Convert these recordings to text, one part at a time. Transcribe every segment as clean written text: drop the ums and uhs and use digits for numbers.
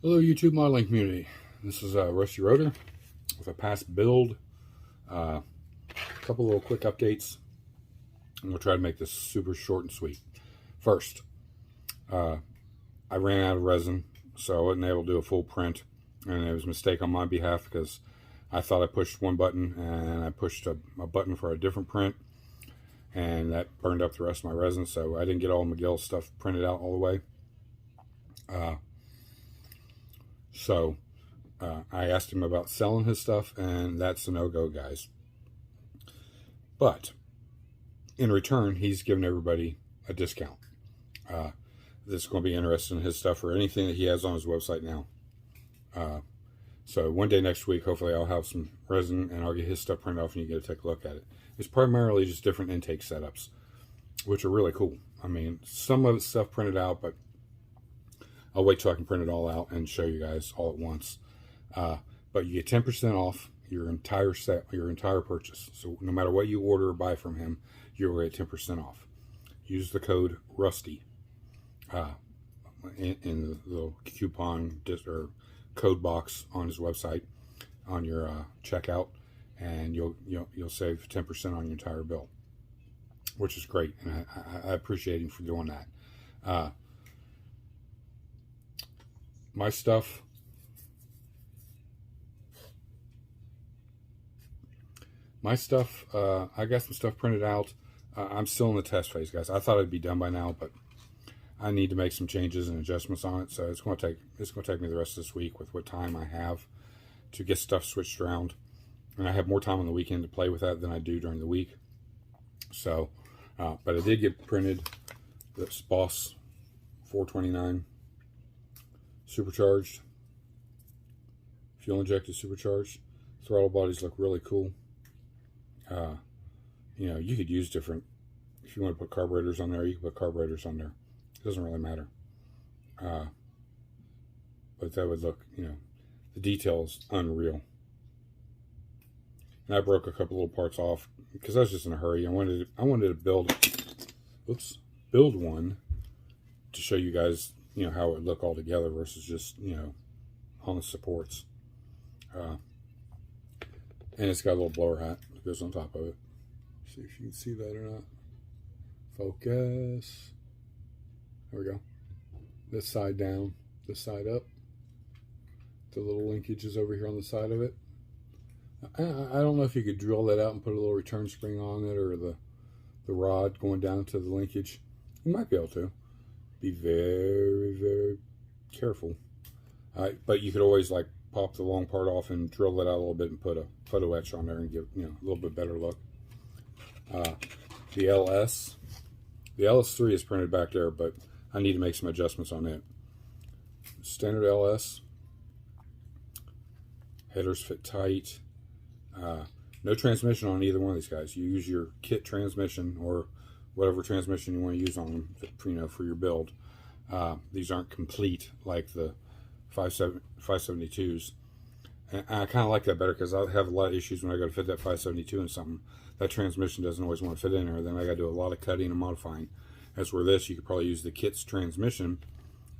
Hello YouTube modeling community. This is Rusty Rotor with a past build. A couple little quick updates. I'm going to try to make this super short and sweet. First, I ran out of resin, so I wasn't able to do a full print. And it was a mistake on my behalf because I thought I pushed one button and I pushed a button for a different print. And that burned up the rest of my resin, so I didn't get all McGill's stuff printed out all the way. So I asked him about selling his stuff, and that's a no-go, guys. But in return, he's given everybody a discount. This is going to be interesting in his stuff or anything that he has on his website now. So one day next week, hopefully I'll have some resin and I'll get his stuff printed off and you get to take a look at it. It's primarily just different intake setups, which are really cool. I mean, some of it's stuff printed out, but I'll wait till I can print it all out and show you guys all at once. But you get 10% off your entire set, your entire purchase. So no matter what you order or buy from him, you'll get 10% off. Use the code RUSTY in the little coupon or code box on his website on your checkout, and you'll save 10% on your entire bill, which is great, and I appreciate him for doing that. My stuff, I got some stuff printed out. I'm still in the test phase, guys. I thought it'd be done by now, but I need to make some changes and adjustments on it. So it's going to take me the rest of this week with what time I have to get stuff switched around. And I have more time on the weekend to play with that than I do during the week. So, but I did get printed the Boss 429 supercharged, fuel injected supercharged. Throttle bodies look really cool. You know, you could use different, if you want to put carburetors on there, you can put carburetors on there. It doesn't really matter. But that would look, you know, the details unreal. And I broke a couple little parts off because I was just in a hurry. I wanted to build one to show you guys, you know, how it would look all together versus just, you know, on the supports. And it's got a little blower hat that goes on top of it. See if you can see that or not. Focus. There we go. This side down, this side up. The little linkage is over here on the side of it. I don't know if you could drill that out and put a little return spring on it, or the rod going down to the linkage. You might be able to. Be very, very careful. But you could always like pop the long part off and drill that out a little bit and put a photo etch on there and give, you know, a little bit better look. The LS3 is printed back there, but I need to make some adjustments on it. Standard LS. Headers fit tight. No transmission on either one of these guys. You use your kit transmission or whatever transmission you want to use on them, you know, for your build. These aren't complete like the 572s. And I kind of like that better because I have a lot of issues when I go to fit that 572 in something. That transmission doesn't always want to fit in there. Then I got to do a lot of cutting and modifying. As where this, you could probably use the kit's transmission.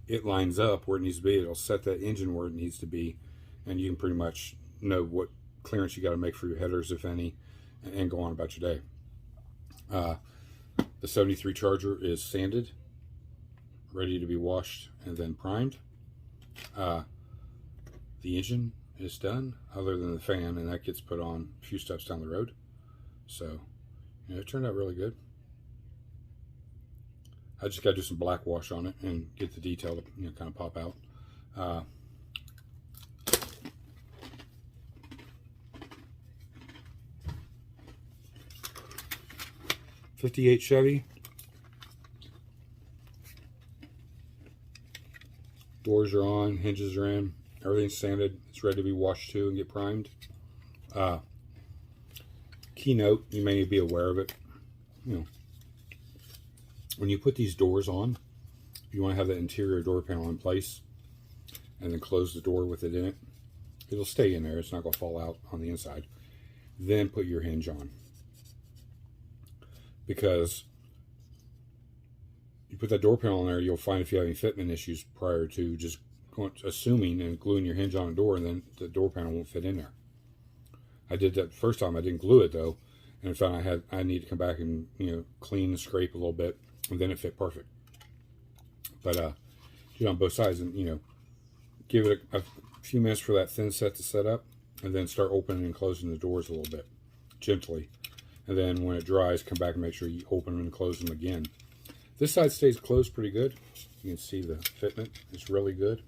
It lines up where it needs to be. It'll set that engine where it needs to be, and you can pretty much know what clearance you got to make for your headers, if any, and go on about your day. The 73 Charger is sanded, ready to be washed and then primed. The engine is done, other than the fan, and that gets put on a few steps down the road. So, you know, it turned out really good. I just got to do some black wash on it and get the detail to, you know, kind of pop out. 58 Chevy. Doors are on, hinges are in, everything's sanded. It's ready to be washed too and get primed. Keynote, you may be aware of it. You know, when you put these doors on, you want to have that interior door panel in place and then close the door with it in it. It'll stay in there. It's not going to fall out on the inside. Then put your hinge on. Because you put that door panel in there, you'll find if you have any fitment issues prior to just assuming and gluing your hinge on a door, and then the door panel won't fit in there. I did that the first time. I didn't glue it though, and I found I need to come back and clean and scrape a little bit, and then it fit perfect. But do it on both sides, and give it a few minutes for that thin set to set up, and then start opening and closing the doors a little bit gently. And then when it dries, come back and make sure you open them and close them again. This side stays closed pretty good. You can see the fitment is really good.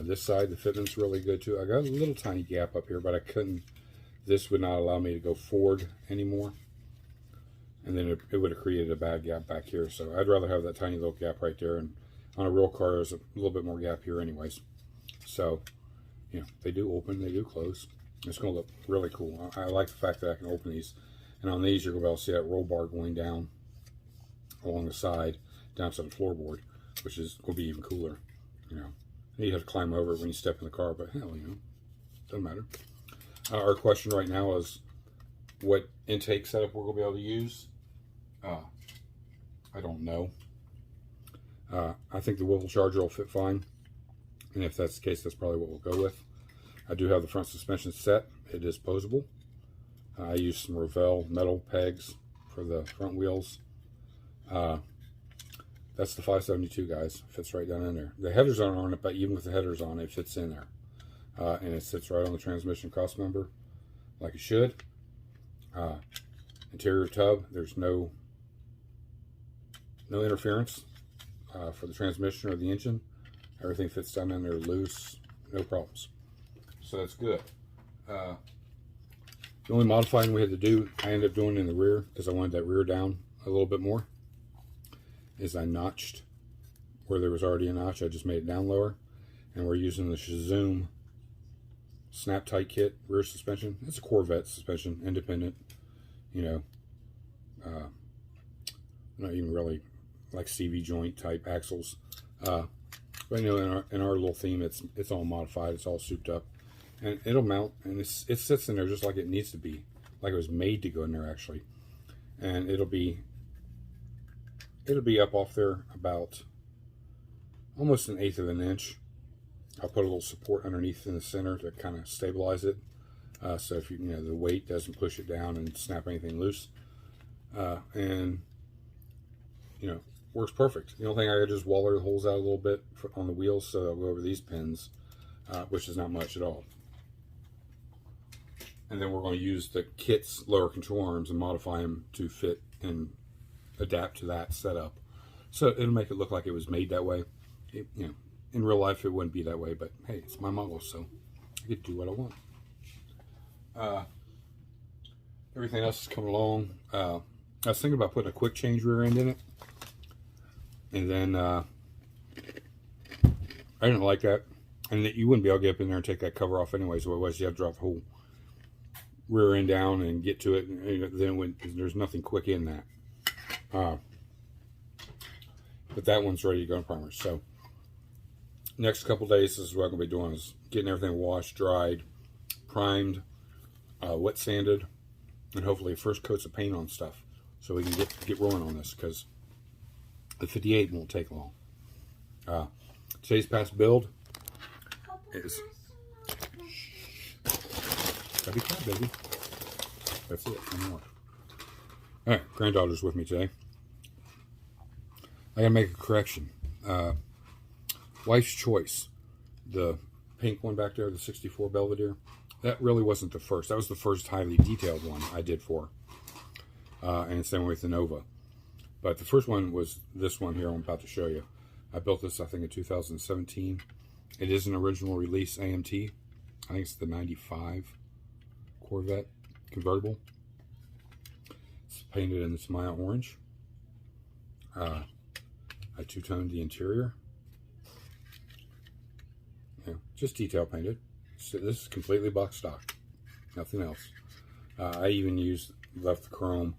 This side, the fitment's really good too. I got a little tiny gap up here, but I couldn't. This would not allow me to go forward anymore. And then it would have created a bad gap back here. So I'd rather have that tiny little gap right there. And on a real car, there's a little bit more gap here anyways. So, they do open, they do close. It's going to look really cool. I like the fact that I can open these. And on these, you're going to be able to see that roll bar going down along the side, down to the floorboard, which is going to be even cooler. You have to climb over it when you step in the car, but hell, doesn't matter. Our question right now is what intake setup we're going to be able to use. I don't know. I think the wiffle charger will fit fine. And if that's the case, that's probably what we'll go with. I do have the front suspension set. It is posable. I use some Revell metal pegs for the front wheels. That's the 572, guys. Fits right down in there. The headers aren't on it, but even with the headers on, it fits in there. And it sits right on the transmission cross member like it should. Interior tub, there's no interference for the transmission or the engine. Everything fits down in there loose, no problems. So that's good. The only modifying we had to do, I ended up doing in the rear, because I wanted that rear down a little bit more, is I notched where there was already a notch. I just made it down lower. And we're using the Zoom Snap Tight Kit rear suspension. It's a Corvette suspension, independent. Not even really like CV joint type axles. But in our little theme, it's all modified. It's all souped up, and it'll mount, and it sits in there just like it needs to be, like it was made to go in there actually. And it'll be up off there about almost 1/8 of an inch. I'll put a little support underneath in the center to kind of stabilize it, so if the weight doesn't push it down and snap anything loose. And works perfect. The only thing I could just waller the holes out a little bit on the wheels, so I'll go over these pins, which is not much at all. And then we're going to use the kit's lower control arms and modify them to fit and adapt to that setup. So it'll make it look like it was made that way. In real life it wouldn't be that way, but hey, it's my model, so I get to do what I want. Everything else is coming along. I was thinking about putting a quick change rear end in it. And then I didn't like that. And you wouldn't be able to get up in there and take that cover off anyway, so otherwise you have to drop the whole rear end down and get to it. And then there's nothing quick in that. But that one's ready to go in primer. So next couple days, this is what I'm going to be doing, is getting everything washed, dried, primed, wet sanded, and hopefully first coats of paint on stuff so we can get rolling on this, because the 58 won't take long. Today's past build is... Gotta be quiet, baby. That's it. No more. Alright, granddaughter's with me today. I gotta make a correction. Wife's Choice, the pink one back there, the 64 Belvedere, that really wasn't the first. That was the first highly detailed one I did for her. And same with the Nova. But the first one was this one here I'm about to show you. I built this, I think, in 2017. It is an original release AMT. I think it's the 95 Corvette convertible. It's painted in this Maya orange. I two-toned the interior. Just detail painted. So this is completely box stock. Nothing else. I even left the chrome.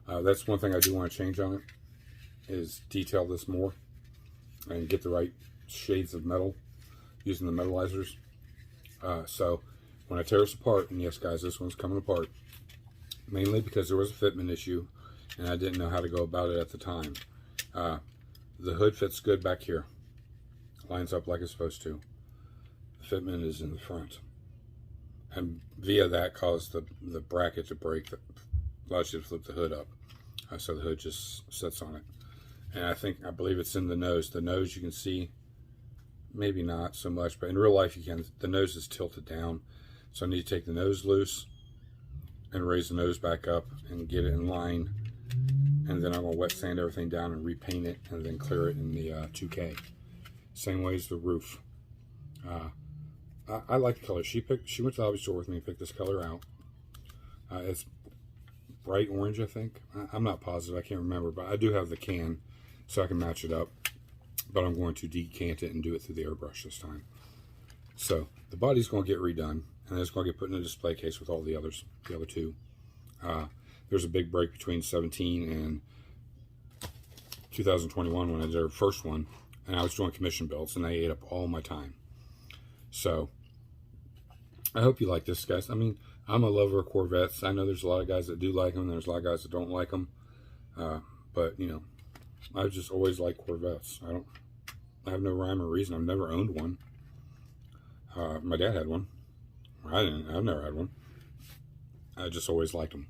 That's one thing I do want to change on it, is detail this more and get the right shades of metal using the metallizers. So when I tear this apart, and yes guys, this one's coming apart, mainly because there was a fitment issue and I didn't know how to go about it at the time. The hood fits good back here. lines up like it's supposed to. The fitment is in the front. And via that caused the bracket to break that allows you to flip the hood up. So the hood just sits on it. And I believe it's in the nose. The nose you can see, maybe not so much, but in real life you can. The nose is tilted down. So I need to take the nose loose and raise the nose back up and get it in line. And then I'm going to wet sand everything down and repaint it and then clear it in the 2K. Same way as the roof. I like the color. She went to the hobby store with me and picked this color out. It's bright orange, I think. I'm not positive. I can't remember, but I do have the can so I can match it up. But I'm going to decant it and do it through the airbrush this time. So the body's going to get redone, and it's going to get put in a display case with all the other two. There's a big break between 17 and 2021 when I did our first one, and I was doing commission builds, and they ate up all my time. So I hope you like this, guys. I mean, I'm a lover of Corvettes. I know there's a lot of guys that do like them, and there's a lot of guys that don't like them. But, you know, I've just always liked Corvettes. I have no rhyme or reason. I've never owned one. My dad had one. I've never had one. I just always liked them.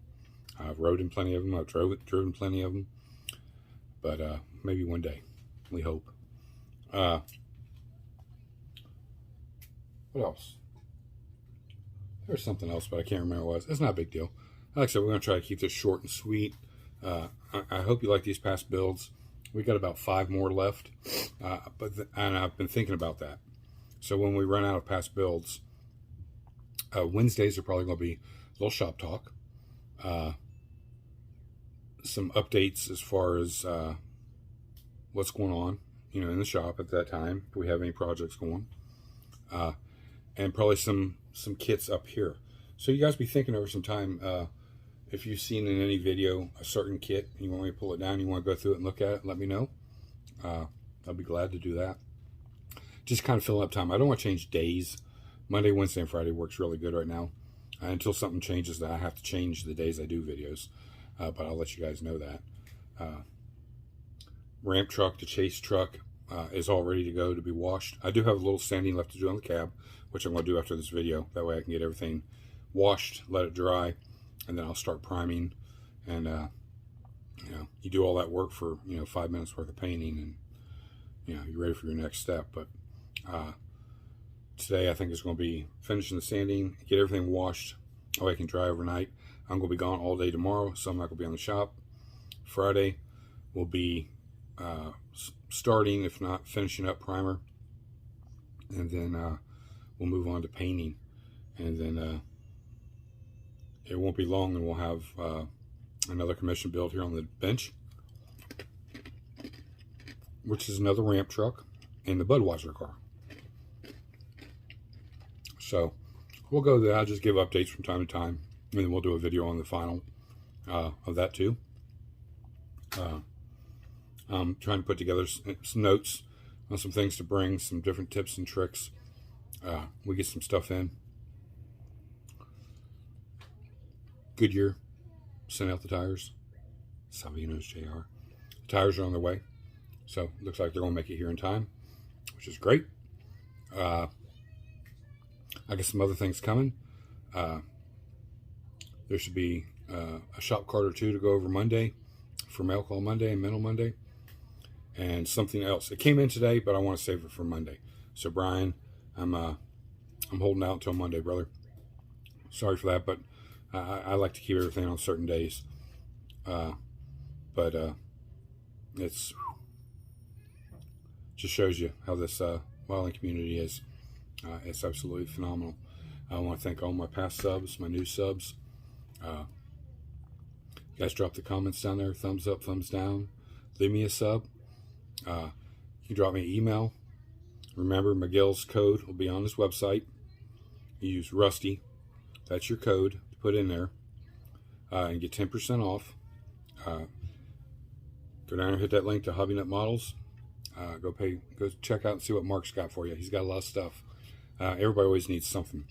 I've rode in plenty of them. I've driven plenty of them. But maybe one day. We hope. What else? There's something else, but I can't remember what it was. It's not a big deal. Like I said, we're going to try to keep this short and sweet. I hope you like these past builds. We got about 5 more left. And I've been thinking about that. So when we run out of past builds, Wednesdays are probably going to be a little shop talk. Some updates as far as what's going on, you know, in the shop at that time, if we have any projects going. And probably some kits up here. So you guys be thinking over some time, if you've seen in any video a certain kit, and you want me to pull it down, you want to go through it and look at it, let me know. I'll be glad to do that. Just kind of filling up time. I don't want to change days. Monday, Wednesday, and Friday works really good right now. Until something changes that I have to change the days I do videos. But I'll let you guys know that. Ramp truck to chase truck is all ready to go to be washed. I do have a little sanding left to do on the cab, which I'm going to do after this video. That way I can get everything washed, let it dry, and then I'll start priming. And you know, you do all that work for 5 minutes worth of painting, and you're ready for your next step. But today I think it's going to be finishing the sanding, get everything washed, so I can dry overnight. I'm going to be gone all day tomorrow, so I'm not going to be on the shop. Friday will be starting, if not finishing up primer, and then we'll move on to painting, and then it won't be long and we'll have another commission build here on the bench, which is another ramp truck and the Budweiser car. So we'll go there. I'll just give updates from time to time, and then we'll do a video on the final of that too. I'm trying to put together some notes on some things to bring, some different tips and tricks. We get some stuff in. Goodyear sent out the tires. Salvino's JR. The tires are on their way, so looks like they're going to make it here in time, which is great. I got some other things coming. There should be a shop cart or two to go over Monday for mail call Monday and mental Monday, and something else. It came in today, but I want to save it for Monday. So Brian, I'm holding out until Monday, brother. Sorry for that, but I like to keep everything on certain days. But it's just shows you how this wilding community is. It's absolutely phenomenal. I want to thank all my past subs, my new subs. You guys drop the comments down there, thumbs up, thumbs down. Leave me a sub. You can drop me an email. Remember, Miguel's code will be on his website. You use Rusty. That's your code to put in there, and get 10% off. Go down and hit that link to Hobby Nut Models. Go check out and see what Mark's got for you. He's got a lot of stuff. Everybody always needs something.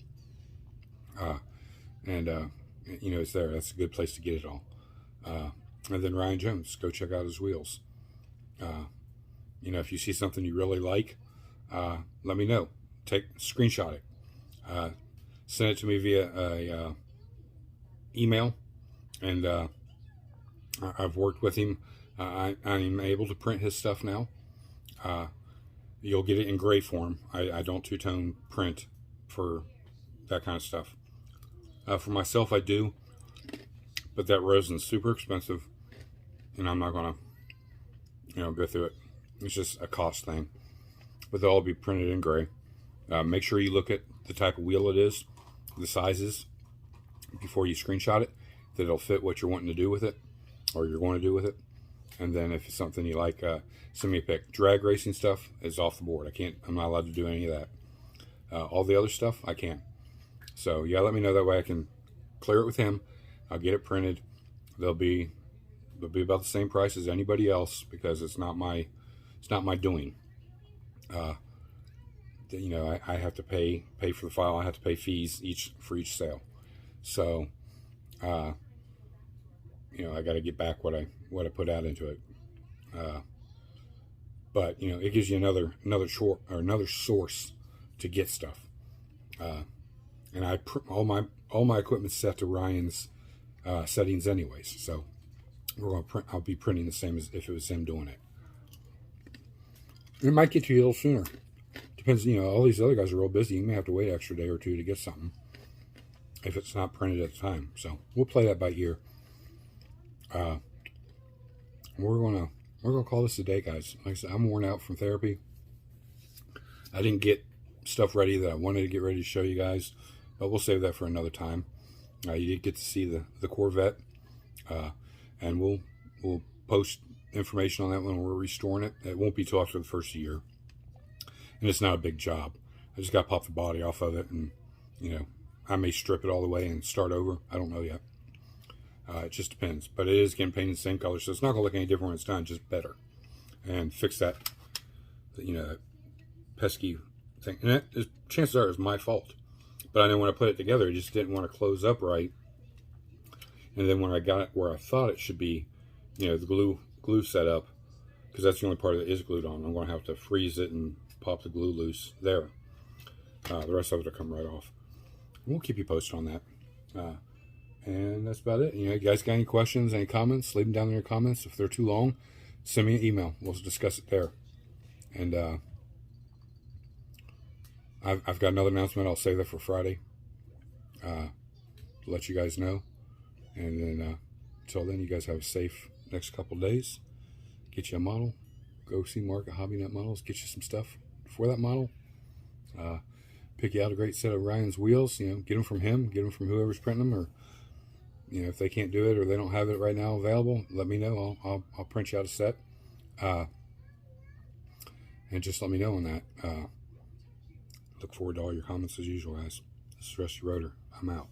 It's there. That's a good place to get it all. And then Ryan Jones, go check out his wheels. If you see something you really like, let me know. Screenshot it. Send it to me via a email, and I've worked with him. I'm able to print his stuff now. You'll get it in gray form. I don't two-tone print for that kind of stuff. For myself, I do, but that resin's super expensive, and I'm not gonna, go through it. It's just a cost thing. But they'll all be printed in gray. Make sure you look at the type of wheel it is, the sizes, before you screenshot it, that it'll fit what you're wanting to do with it, or you're going to do with it. And then if it's something you like, send me a pic. Drag racing stuff is off the board. I'm not allowed to do any of that. All the other stuff, I can. So yeah, let me know, that way I can clear it with him. I'll get it printed. They'll be about the same price as anybody else, because it's not my doing. I have to pay for the file. I have to pay fees for each sale. So, I got to get back what I put out into it. But it gives you another source to get stuff. And all my equipment's set to Ryan's settings anyways. So I'll be printing the same as if it was him doing it. It might get to you a little sooner. Depends, all these other guys are real busy. You may have to wait an extra day or two to get something if it's not printed at the time. So we'll play that by ear. We're gonna call this a day, guys. Like I said, I'm worn out from therapy. I didn't get stuff ready that I wanted to get ready to show you guys, but we'll save that for another time. You did get to see the Corvette, and we'll post information on that when we're restoring it. It won't be till after the first year, and it's not a big job. I just got to pop the body off of it, and I may strip it all the way and start over. I don't know yet. It just depends, but it is getting painted the same color, so it's not gonna look any different when it's done, just better. And fix that, that pesky thing. And chances are it's my fault, but I know when I put it together, it just didn't want to close up right. And then when I got it where I thought it should be, the glue set up, because that's the only part that is glued on. I'm going to have to freeze it and pop the glue loose there. The rest of it will come right off. We'll keep you posted on that. And that's about it. You guys got any questions, any comments, leave them down in your comments. If they're too long, send me an email. We'll discuss it there. And I've got another announcement. I'll save that for Friday to let you guys know. And then until then, you guys have a safe next couple days. Get you a model. Go see Mark at Hobby Nut Models. Get you some stuff for that model. Pick you out a great set of Ryan's wheels. Get them from him. Get them from whoever's printing them. Or if they can't do it or they don't have it right now available, let me know. I'll print you out a set. And just let me know on that. Look forward to all your comments as usual, guys. This is Rusty Rotor. I'm out.